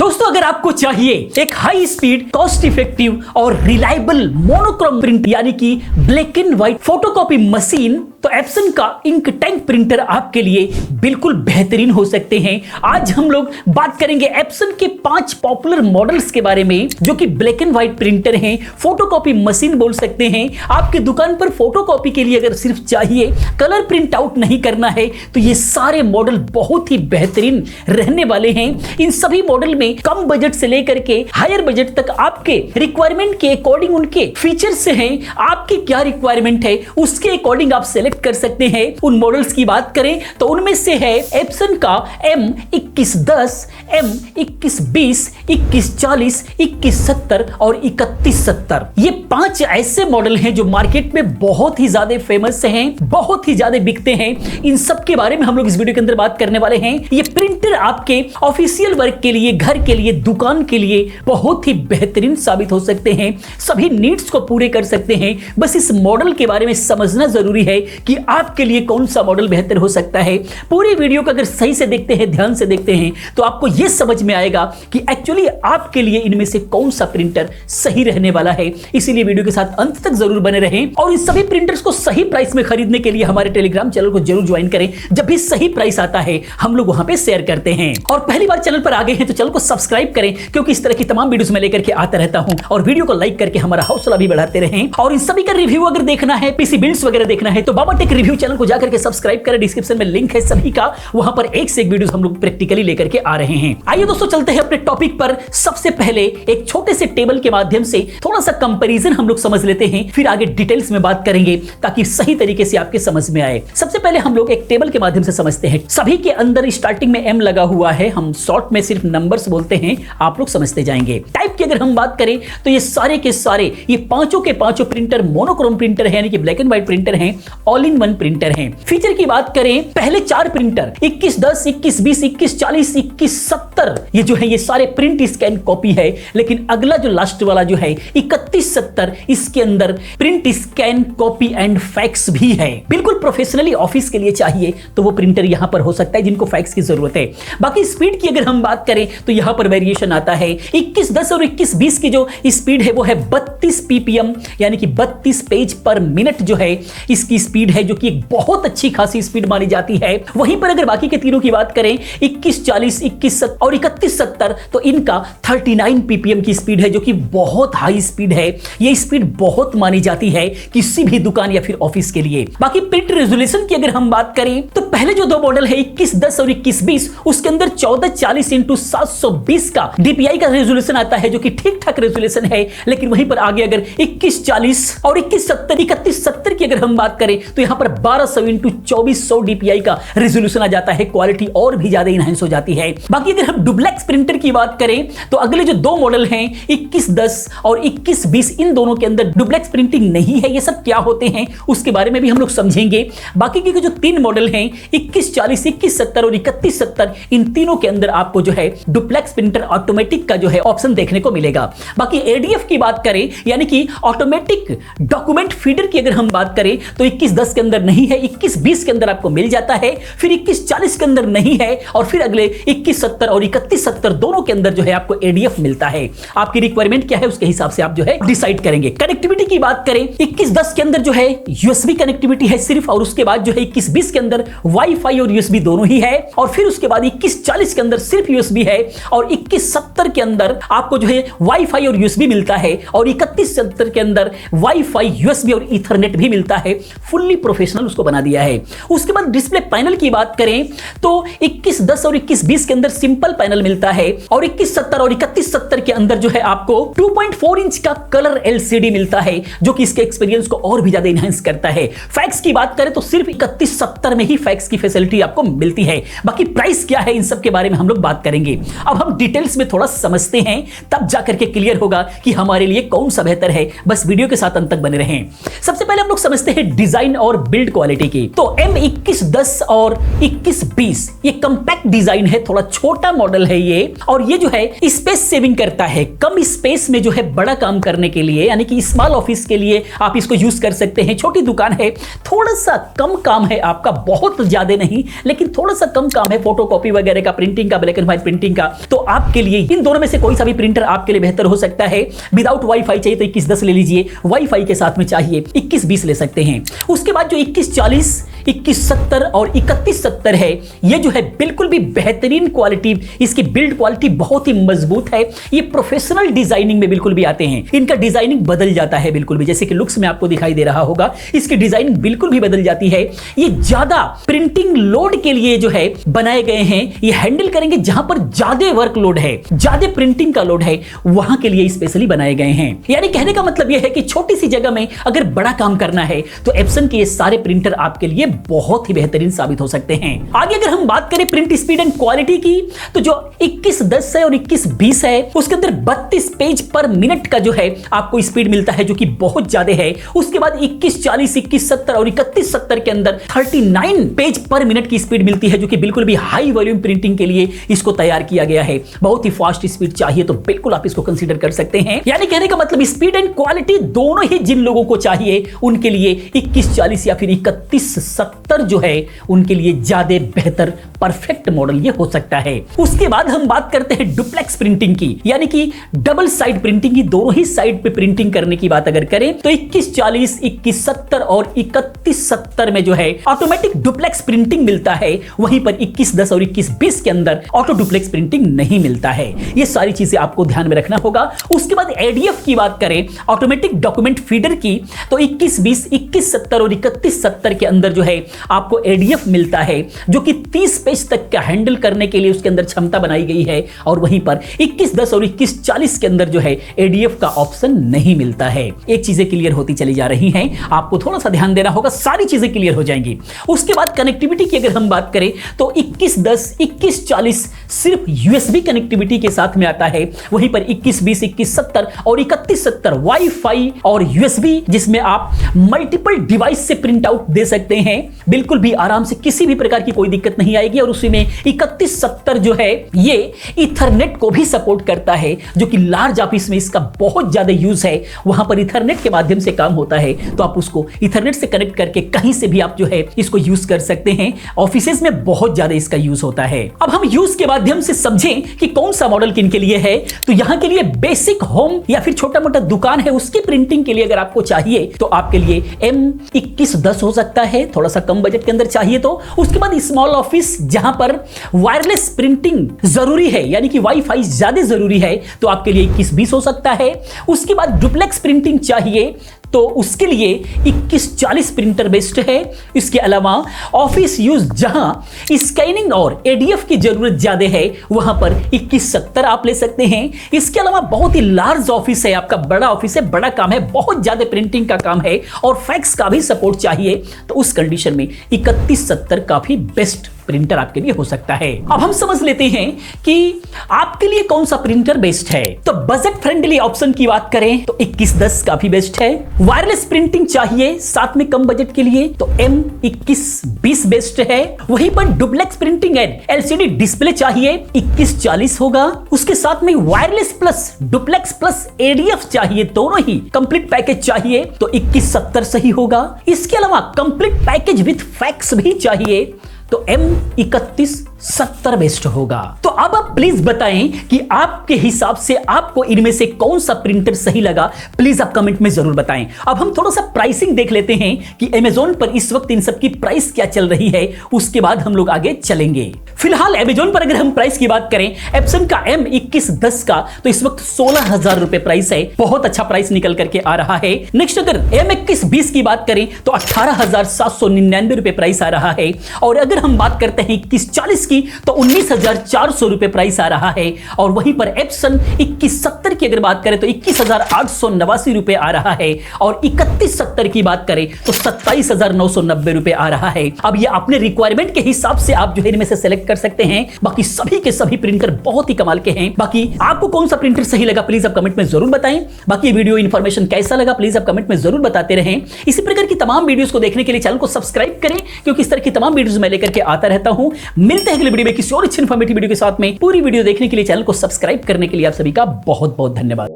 दोस्तों अगर आपको चाहिए एक हाई स्पीड, कॉस्ट इफेक्टिव और रिलायबल मोनोक्रोम प्रिंट यानी कि black and white photocopy machine, तो एप्सन का इंक टैंक प्रिंटर आपके लिए बिल्कुल बेहतरीन हो सकते हैं। आज हम लोग बात करेंगे एप्सन के 5 पॉपुलर मॉडल्स के बारे में जो कि ब्लैक एंड व्हाइट प्रिंटर हैं, फोटोकॉपी मशीन बोल सकते हैं। आपके दुकान पर फोटोकॉपी के लिए अगर सिर्फ चाहिए, कलर प्रिंट आउट नहीं करना है, तो ये सारे मॉडल बहुत ही बेहतरीन रहने वाले हैं। इन सभी मॉडल में कम बजट से लेकर के हायर बजट तक आपके रिक्वायरमेंट के अकॉर्डिंग उनके फीचर्स हैं। आपकी क्या रिक्वायरमेंट है उसके अकॉर्डिंग आप सेलेक्ट कर सकते हैं। उन मॉडल्स की बात करें तो उनमें से है एप्सन का M2110, M2120, 2140, 2170 और 3170। ये 5 ऐसे मॉडल हैं जो मार्केट में बहुत ही ज्यादा फेमस हैं, बहुत ही ज्यादा बिकते हैं। इन सब के बारे में हम लोग इस वीडियो के अंदर बात करने वाले हैं। ये प्रिंटर आपके ऑफिशियल वर्क के लिए, घर के लिए, दुकान के लिए बहुत ही बेहतरीन साबित हो सकते हैं। सभी नीड्स को पूरे कर सकते हैं। बस इस मॉडल के बारे में समझना जरूरी है कि आपके लिए कौन सा मॉडल बेहतर हो सकता है। पूरी वीडियो को अगर सही से देखते हैं, ध्यान से देखते हैं, तो आपको यह समझ में आएगा कि एक्चुअली आपके लिए इनमें से कौन सा प्रिंटर सही रहने वाला है। इसीलिए वीडियो के साथ अंत तक जरूर बने रहें और इन सभी प्रिंटर्स को सही प्राइस में खरीदने के लिए हमारे टेलीग्राम चैनल को जरूर ज्वाइन करें। जब भी सही प्राइस आता है हम लोग वहां पे शेयर करते हैं। और पहली बार चैनल पर आ गए हैं तो चैनल को सब्सक्राइब करें, क्योंकि इस तरह की तमाम वीडियोस में लेकर के आता रहता हूं। और वीडियो को लाइक करके हमारा हौसला भी बढ़ाते रहें। और इन सभी का रिव्यू अगर देखना है, पीसी बिल्ड्स वगैरह देखना है, तो बाबा टेक रिव्यू चैनल को जाकर के सब्सक्राइब करें। डिस्क्रिप्शन में लिंक है सभी का, वहां पर एक से एक वीडियोस हम लोग प्रैक्टिकली लेकर के आ रहे हैं। आइए दोस्तों चलते हैं अपने टॉपिक पर। सबसे पहले एक छोटे से टेबल के माध्यम से थोड़ा सा कंपैरिजन हम लोग समझ लेते हैं, फिर आगे डिटेल्स में बात करेंगे ताकि सही तरीके से आपके समझ में आए। सबसे पहले हम लोग एक टेबल के माध्यम से समझते हैं। सभी के अंदर स्टार्टिंग में M लगा हुआ है, हम शॉर्ट में सिर्फ नंबर्स बोलते हैं, आप लोग समझते जाएंगे। टाइप की अगर हम बात करें तो ये सारे के सारे, ये पांचों के पांचों प्रिंटर मोनोक्रोम प्रिंटर है, यानी कि ब्लैक एंड व्हाइट प्रिंटर हैं, ऑल इन वन प्रिंटर हैं। फीचर की बात करें, पहले 4 प्रिंटर 2110, 2120, 2140, 2170, ये जो है ये सारे प्रिंट स्कैन कॉपी है। लेकिन अगला जो लास्ट वाला जो है 3170, इसके अंदर print scan copy and fax भी है। बिल्कुल प्रोफेशनली ऑफिस के लिए चाहिए तो वो प्रिंटर यहां पर हो सकता है जिनको फैक्स की जरूरत है। बाकी स्पीड की अगर हम बात करें तो यहां पर वेरिएशन आता है। 2110 और 2120 की जो स्पीड है वो है 32 ppm, यानी कि 32 पेज पर मिनट जो है इसकी स्पीड है, जो कि एक बहुत अच्छी खासी स्पीड मानी जाती है। वहीं पर अगर बाकी के तीनों की बात करें 2140, 2170 और 3170, तो इनका 39 ppm की स्पीड है, जो कि बहुत हाई स्पीड है। ये स्पीड बहुत मानी जाती है किसी भी दुकान या फिर ऑफिस के लिए। बाकी प्रिंट रेजोल्यूशन की अगर हम बात करें तो पहले जो 2 मॉडल है 2110 और 2120, उसके अंदर 1440 × 720 का DPI का रेजोल्यूशन आता है, जो कि ठीक ठाक रेजोल्यूशन है। लेकिन वहीं पर आगे अगर 2140 और 2170, 3170 की अगर हम बात करें तो यहां पर 1200 × 2400 DPI का रेजोल्यूशन आ जाता है। क्वालिटी और भी ज्यादा इनहांस हो जाती है। बाकी अगर हम डुप्लेक्स प्रिंटर की बात करें तो अगले जो 2 मॉडल हैं 2110 और 2120, इन दोनों के अंदर डुप्लेक्स प्रिंटिंग नहीं है। ये सब क्या होते हैं उसके बारे में भी हम लोग समझेंगे। बाकी के जो 3 मॉडल हैं 2140, 2170 और 3170, इन तीनों के अंदर आपको जो है डुप्लेक्स प्रिंटर ऑटोमेटिक का जो है ऑप्शन देखने को मिलेगा। बाकी ADF की बात करें, यानी कि ऑटोमेटिक डॉक्यूमेंट फीडर की अगर हम बात करें तो 2110 के अंदर नहीं है, 2120 के अंदर आपको मिल जाता है, फिर 2140 के अंदर नहीं है, और फिर अगले 2170 और 3170 दोनों के अंदर जो है आपको ADF मिलता है। आपकी रिक्वायरमेंट क्या है उसके हिसाब से आप जो है डिसाइड करेंगे। कनेक्टिविटी की बात करें 2110 के अंदर जो है USB कनेक्टिविटी है सिर्फ, और उसके बाद जो है 2120 के अंदर वाईफाई और USB दोनों ही है, और फिर उसके बाद 2140 के अंदर सिर्फ USB है, और 2170 के अंदर आपको जो है वाईफाई और USB मिलता है, और 3170 के अंदर वाईफाई, USB और ईथरनेट भी मिलता है। फुल्ली प्रोफेशनल उसको बना दिया है। उसके बाद डिस्प्ले पैनल की बात करें तो 2110 और 2120 के अंदर सिंपल पैनल मिलता है, और 2170 और 3170 के अंदर जो है आपको 2.4 इंच का कलर LCD मिलता है, जो कि इसके एक्सपीरियंस को और भी ज्यादा इनहांस करता है। फैक्स की बात करें तो सिर्फ 3170 में ही फैक्स की फैसिलिटी आपको मिलती है। बाकी प्राइस क्या है इन सब के बारे में हम लोग बात करेंगे। अब हम डिटेल्स में थोड़ा समझते हैं, तब जाकर के क्लियर होगा कि हमारे लिए कौन सा बेहतर है। बस वीडियो के साथ अंत तक बने रहें। सबसे पहले हम लोग समझते हैं डिजाइन और बिल्ड क्वालिटी की। तो M2110 और 2120 ये कंपैक्ट डिजाइन है, थोड़ा छोटा मॉडल है ये, और ये जो है स्पेस सेविंग करता है। कम स्पेस में जो है बड़ा काम करने के लिए, यानी कि स्मॉल ऑफिस के लिए आप इसको यूज कर सकते हैं। छोटी दुकान है, थोड़ा सा कम काम है आपका, बहुत ज्यादा नहीं लेकिन थोड़ा सा कम काम है फोटोकॉपी वगैरह का, प्रिंटिंग का, ब्लैक एंड व्हाइट प्रिंटिंग का, तो आपके लिए इन दोनों में से कोई सा भी प्रिंटर आपके लिए बेहतर हो सकता है। विदाउट वाईफाई चाहिए तो 2110 ले लीजिए, वाईफाई के साथ में चाहिए 2120 ले सकते हैं। उसके बाद जो 2140, 2170 और 3170 है, ये जो है बिल्कुल भी बेहतरीन क्वालिटी, इसकी बिल्ड क्वालिटी बहुत ही मजबूत है। ये प्रोफेशनल डिजाइनिंग में बिल्कुल भी आते हैं, इनका डिजाइनिंग बदल जाता है बिल्कुल भी, जैसे कि लुक्स में आपको दिखाई दे रहा होगा, इसकी डिजाइनिंग बिल्कुल भी बदल जाती है। ये ज्यादा प्रिंटिंग लोड के लिए जो है बनाए गए हैं, ये हैंडल करेंगे जहां पर ज्यादा वर्कलोड है, ज्यादा प्रिंटिंग का लोड है, वहां के लिए स्पेशली बनाए गए हैं। यानी कहने का मतलब यह है कि छोटी सी जगह में अगर बड़ा काम करना है तो एप्सन के ये सारे प्रिंटर आपके लिए बहुत ही बेहतरीन साबित हो सकते हैं। आगे अगर हम बात करें प्रिंट स्पीड एंड क्वालिटी की, तो जो 2110 है और 2120 है, उसके अंदर 32 पेज पर मिनट का जो है आपको स्पीड मिलता है, जो कि बहुत ज्यादा है। उसके बाद 2140, 2170 और 3170 के अंदर 39 पेज पर मिनट की स्पीड मिलती है, जो कि बिल्कुल भी हाई वॉल्यूम प्रिंटिंग के लिए इसको तैयार किया गया है। बहुत ही फास्ट स्पीड चाहिए तो बिल्कुल आप इसको कंसीडर कर सकते हैं। यानी कहने का मतलब स्पीड एंड क्वालिटी दोनों ही जिन लोगों को चाहिए उनके लिए 2140 या फिर 3170 जो है उनके लिए ज्यादा बेहतर परफेक्ट मॉडल ये हो सकता है। उसके बाद हम बात करते हैं डुप्लेक्स प्रिंटिंग की, यानी कि डबल साइड प्रिंटिंग की, दोनों ही साइड पे प्रिंटिंग करने की बात अगर करें तो 2140, 2170 और 3170 में जो है ऑटोमेटिक डुप्लेक्स प्रिंटिंग मिलता है, वहीं पर 2110 और 2120 के अंदर ऑटो डुप्लेक्स प्रिंटिंग नहीं मिलता है। ये सारी चीजें आपको ध्यान में रखना होगा। उसके बाद एडीएफ की बात करें, ऑटोमेटिक डॉक्यूमेंट फीडर की, तो 2120, 2170 और 3170 के अंदर जो है आपको एडीएफ मिलता है, जो कि 30 पेज तक का हैंडल करने के लिए उसके अंदर क्षमता बनाई गई है। और वहीं पर 2110 और 2140 के अंदर जो है एडीएफ का ऑप्शन नहीं मिलता है। एक चीजें क्लियर होती चली जा रही हैं, आपको थोड़ा सा ध्यान देना होगा, सारी चीजें क्लियर हो जाएंगी। उसके बाद कनेक्टिविटी की अगर हम बात करें तो 2110, 2140 सिर्फ यूएसबी कनेक्टिविटी के साथ में आता है, वहीं पर 2120, 2170 और 3170 वाईफाई और यूएसबी, जिसमें आप मल्टीपल डिवाइस से प्रिंट आउट दे सकते हैं, बिल्कुल भी आराम से, किसी भी प्रकार की कोई दिक्कत नहीं आएगी। और उसी में 3170 जो है ये ईथरनेट को भी सपोर्ट करता है, जो कि लार्ज ऑफिस में इसका बहुत ज्यादा यूज है, वहां पर ईथरनेट के माध्यम से काम होता है, तो आप उसको ईथरनेट से कनेक्ट करके कहीं से भी आप जो है इसको यूज कर सकते हैं। ऑफिसेज में बहुत ज्यादा इसका यूज होता है। अब हम यूज के माध्यम से समझें कि कौन सा मॉडल किन के लिए है, तो यहां के लिए बेसिक होम या फिर छोटा मोटा दुकान है उसकी प्रिंटिंग के लिए अगर आपको चाहिए तो आपके लिए M2110 हो सकता है, थोड़ा सा कम बजट के अंदर चाहिए तो। उसके बाद स्मॉल ऑफिस जहां पर वायरलेस प्रिंटिंग जरूरी है, यानी कि वाईफाई ज्यादा जरूरी है, तो आपके लिए 2120 हो सकता है। उसके बाद डुप्लेक्स प्रिंटिंग चाहिए तो उसके लिए 2140 प्रिंटर बेस्ट है। इसके अलावा ऑफिस यूज जहां स्कैनिंग और एडीएफ की जरूरत ज्यादा है, वहां पर 2170 आप ले सकते हैं। इसके अलावा बहुत ही लार्ज ऑफिस है, आपका बड़ा ऑफिस है, बड़ा काम है, बहुत ज्यादा प्रिंटिंग का काम है और फैक्स का भी सपोर्ट चाहिए, तो उस कंडीशन में 3170 काफी बेस्ट प्रिंटर आपके लिए हो सकता है। अब हम समझ लेते हैं कि आपके लिए कौन सा प्रिंटर बेस्ट है। तो बजट फ्रेंडली ऑप्शन की बात करें तो 2110 काफी बेस्ट है। वायरलेस प्रिंटिंग चाहिए साथ में कम बजट के लिए तो M2120 बेस्ट है। वहीं पर duplex printing and LCD display चाहिए 2140 होगा। उसके साथ में wireless plus duplex plus ADF चाहिए, दोनों ही कंप्लीट पैकेज चाहिए तो 2170 सही होगा। इसके अलावा कंप्लीट पैकेज विथ फैक्स भी चाहिए तो M3170 बेस्ट होगा। तो अब आप प्लीज बताएं कि आपके हिसाब से आपको इनमें से कौन सा प्रिंटर सही लगा, प्लीज आप कमेंट में जरूर बताएं। अब हम थोड़ा सा प्राइसिंग देख लेते हैं कि Amazon पर इस वक्त इन सब की प्राइस क्या चल रही है, उसके बाद हम लोग आगे चलेंगे। फिलहाल Amazon पर अगर हम प्राइस की बात करें एप्सन का M2110 का तो इस वक्त 16,000 रुपए प्राइस है, बहुत अच्छा प्राइस निकल करके आ रहा है। नेक्स्ट अगर M2120 की बात करें तो 18,799 रुपए प्राइस आ रहा है। और अगर हम बात करते हैं 2140 की तो 19,400 रुपए प्राइस आ रहा है। और वहीं पर एप्सन 2170 की अगर बात करें तो 21,889 रुपए आ रहा है। और 3170 की बात करें तो 27,990 रुपए आ रहा है। अब ये अपने रिक्वायरमेंट के हिसाब से आप जो है इनमें से सेलेक्ट कर सकते हैं। बाकी सभी के सभी प्रिंटर बहुत ही कमाल के हैं। बाकी आपको कौन सा प्रिंटर सही लगा प्लीज आप कमेंट में जरूर बताएं। बाकी वीडियो इंफॉर्मेशन कैसा लगा प्लीज आप कमेंट में जरूर बताते रहें। इसी प्रकार की तमाम वीडियोस को देखने के लिए चैनल को सब्सक्राइब करें, क्योंकि इस तरह की तमाम वीडियोस मैं लेकर के आता रहता हूं। मिलते हैं अगले वीडियो में किसी और अच्छी इंफॉर्मेटिव वीडियो के साथ में। पूरी वीडियो देखने के लिए चैनल को सब्सक्राइब करने के लिए आप सभी का बहुत बहुत धन्यवाद।